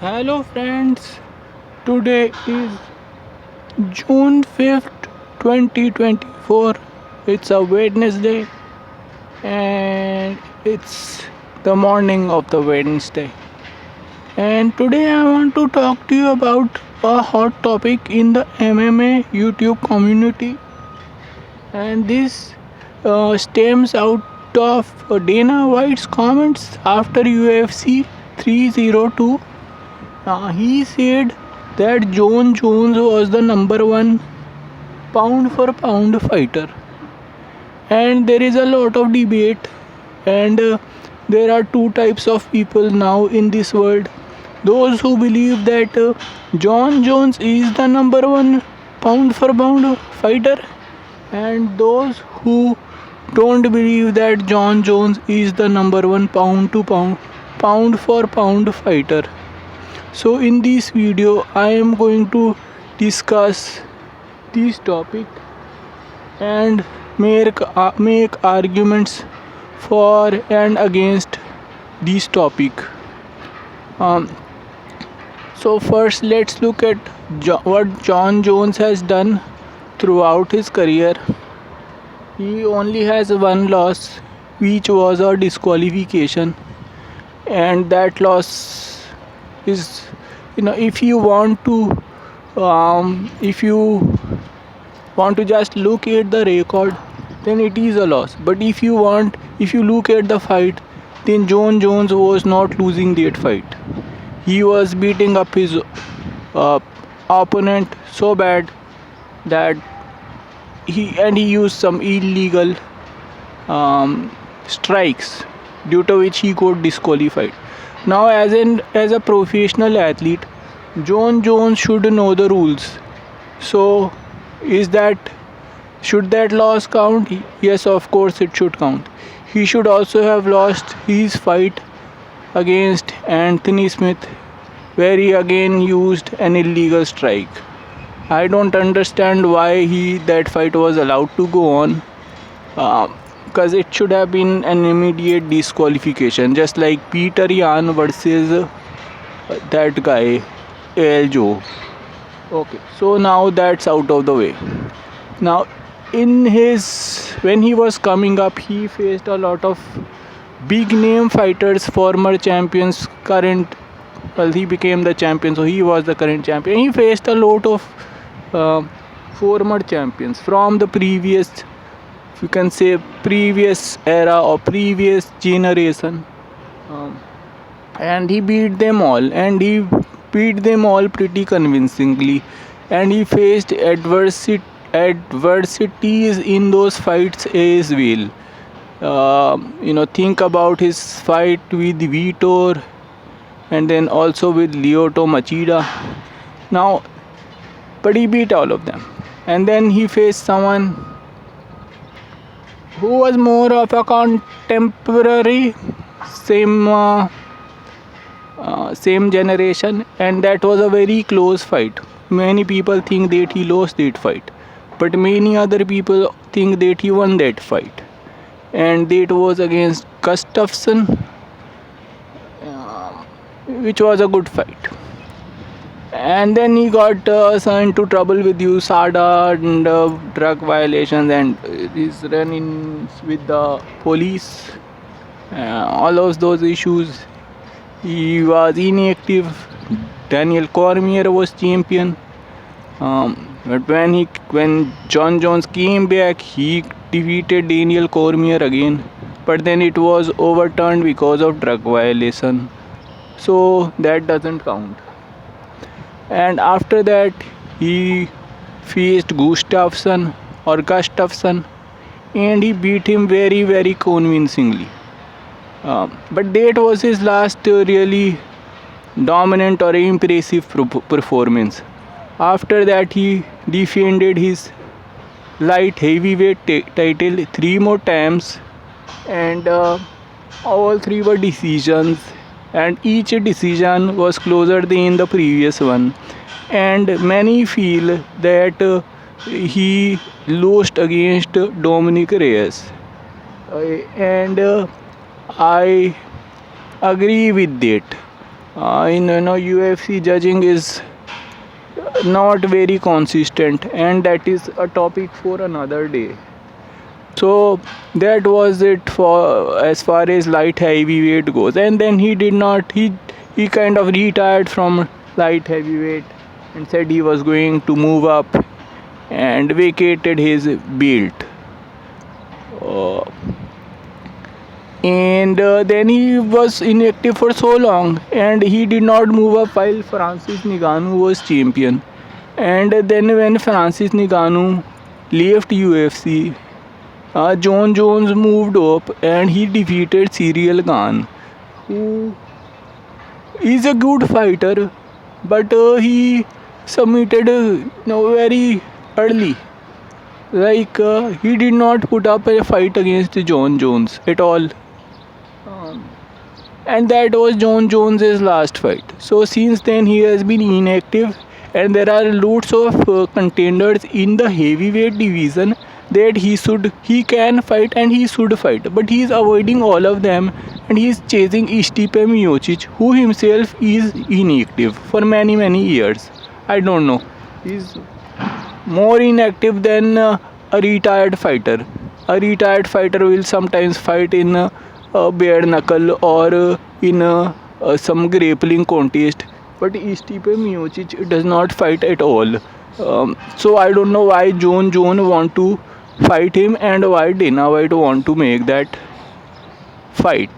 Hello friends, today is June 5th, 2024. It's a Wednesday and it's the morning of the Wednesday. And today I want to talk to you about a hot topic in the MMA YouTube community. And this stems out of Dana White's comments after UFC 302. He said that John Jones was the number one pound for pound fighter, and there is a lot of debate, and there are two types of people now in this world: those who believe that John Jones is the number one pound for pound fighter, and those who don't believe that John Jones is the number one pound for pound fighter. So in this video I am going to discuss this topic and make arguments for and against this topic. Um, so first let's look at what John Jones has done throughout his career. He only has one loss, which was a disqualification, and that loss is, if you want to just look at the record, then it is a loss. But if you look at the fight, then John Jones was not losing that fight. He was beating up his uh, opponent so bad that he used some illegal strikes, due to which he got disqualified. Now, as a professional athlete, John Jones should know the rules. So, should that loss count? Yes, of course it should count. He should also have lost his fight against Anthony Smith, where he again used an illegal strike. I don't understand why that fight was allowed to go on, because it should have been an immediate disqualification, just like Peter Yan versus that guy Joe. Okay, so now that's out of the way. Now, when he was coming up, he faced a lot of big name fighters, former champions, he became the champion, so he was the current champion. He faced a lot of former champions from the previous, you can say, previous era or previous generation, and he beat them all, pretty convincingly, and he faced adversities in those fights as well. Think about his fight with Vitor, and then also with Lyoto Machida. Now, but he beat all of them, and then he faced someone who was more of a contemporary, same generation, and that was a very close fight. Many people think that he lost that fight, but many other people think that he won that fight, and that was against Gustafsson, which was a good fight. And then he got into trouble with USADA and drug violations and his run-ins with the police. All of those issues. He was inactive. Daniel Cormier was champion. But when John Jones came back, he defeated Daniel Cormier again. But then it was overturned because of drug violation. So that doesn't count. And after that, he faced Gustafsson, and he beat him very, very convincingly. But that was his last really dominant or impressive performance. After that, he defended his light heavyweight title 3 more times, and all 3 were decisions, and each decision was closer than the previous one. And many feel that he lost against Dominic Reyes, and I agree with that. In UFC, judging is not very consistent, and that is a topic for another day. So that was it for as far as light heavyweight goes. And then he did not he kind of retired from light heavyweight and said he was going to move up and vacated his belt. Uh, and then he was inactive for so long, and he did not move up while Francis Ngannou was champion. And then when Francis Ngannou left UFC, John Jones moved up and he defeated Cyril Gane, who is a good fighter, but he submitted very early. Like he did not put up a fight against John Jones at all. And that was John Jones's last fight. So since then he has been inactive, and there are lots of contenders in the heavyweight division that he can fight and he should fight, but he is avoiding all of them, and he is chasing Stipe Miocic, who himself is inactive for many years. I don't know. He's more inactive than a retired fighter. A retired fighter will sometimes fight in bare knuckle or in some grappling contest, but Stipe Miocic does not fight at all. So I don't know why John Jones want to fight him and why Dana White want to make that fight.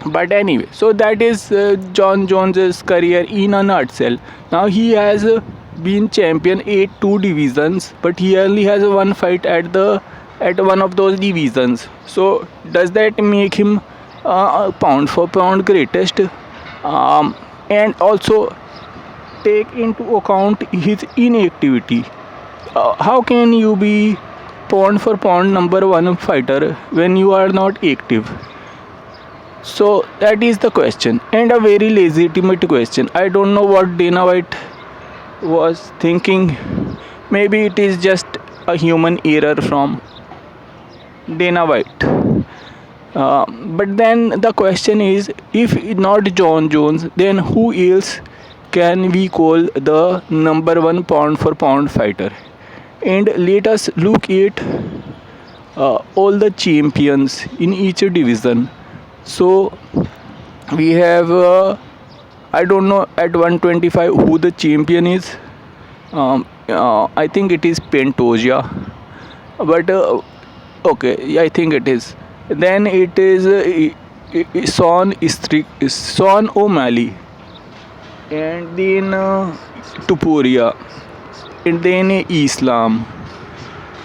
But anyway, so that is John Jones's career in a nutshell. Now he has been champion 8 divisions, but he only has one fight at one of those divisions. So does that make him pound for pound greatest? And also take into account his inactivity. How can you be pound for pound number one fighter when you are not active? So that is the question, and a very legitimate question. I don't know what Dana White was thinking. Maybe it is just a human error from Dana White. But then the question is, if not John Jones, then who else can we call the number one pound for pound fighter? And let us look at all the champions in each division. So we have I don't know at 125 who the champion is. I think it is Pantoja, but okay, I think it is. Then it is Sean O'Malley, and then Tupuria, and then Islam,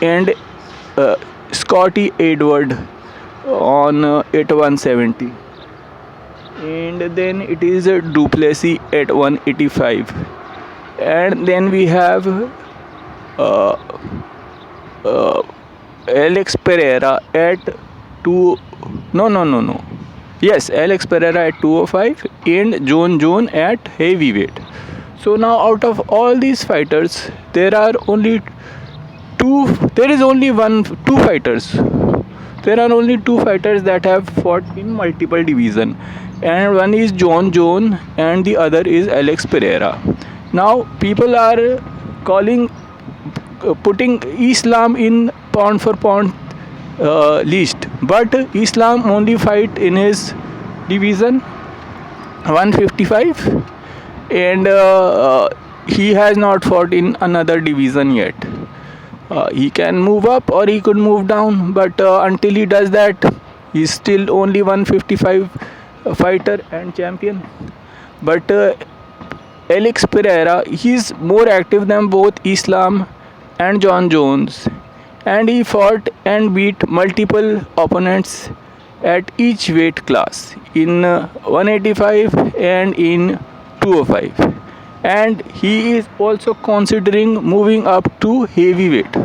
and Scotty Edward on at 170, and then it is Duplessis at 185, and then we have uh, Alex Pereira at 2 no yes, Alex Pereira at 205 and John Jones at heavyweight. So now out of all these fighters, there is only two fighters. There are only two fighters that have fought in multiple division, and one is John Jones and the other is Alex Pereira. Now people are putting Islam in pound for pound list, but Islam only fight in his division 155, and he has not fought in another division yet. He can move up or he could move down, but until he does that, he's still only 155 fighter and champion. But Alex Pereira, he's more active than both Islam and John Jones, and he fought and beat multiple opponents at each weight class in 185 and in 205, and he is also considering moving up to heavyweight.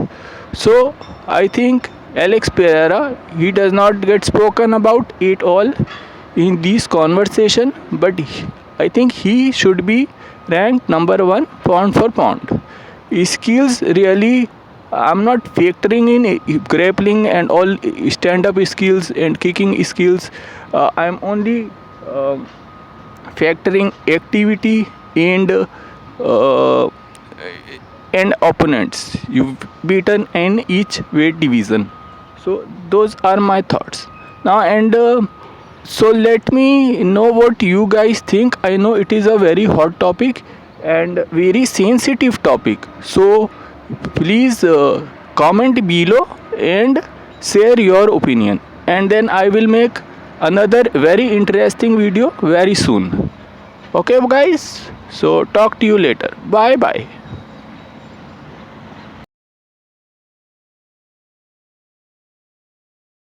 So I think Alex Pereira, he does not get spoken about at all in this conversation, but I think he should be ranked number one pound for pound. His skills really, I'm not factoring in grappling and all stand-up skills and kicking skills. I'm only factoring activity uh, and opponents you've beaten in each weight division. So those are my thoughts now. And so let me know what you guys think. I know it is a very hot topic and very sensitive topic, so please comment below and share your opinion, and then I will make another very interesting video very soon. Okay guys, so talk to you later. Bye bye.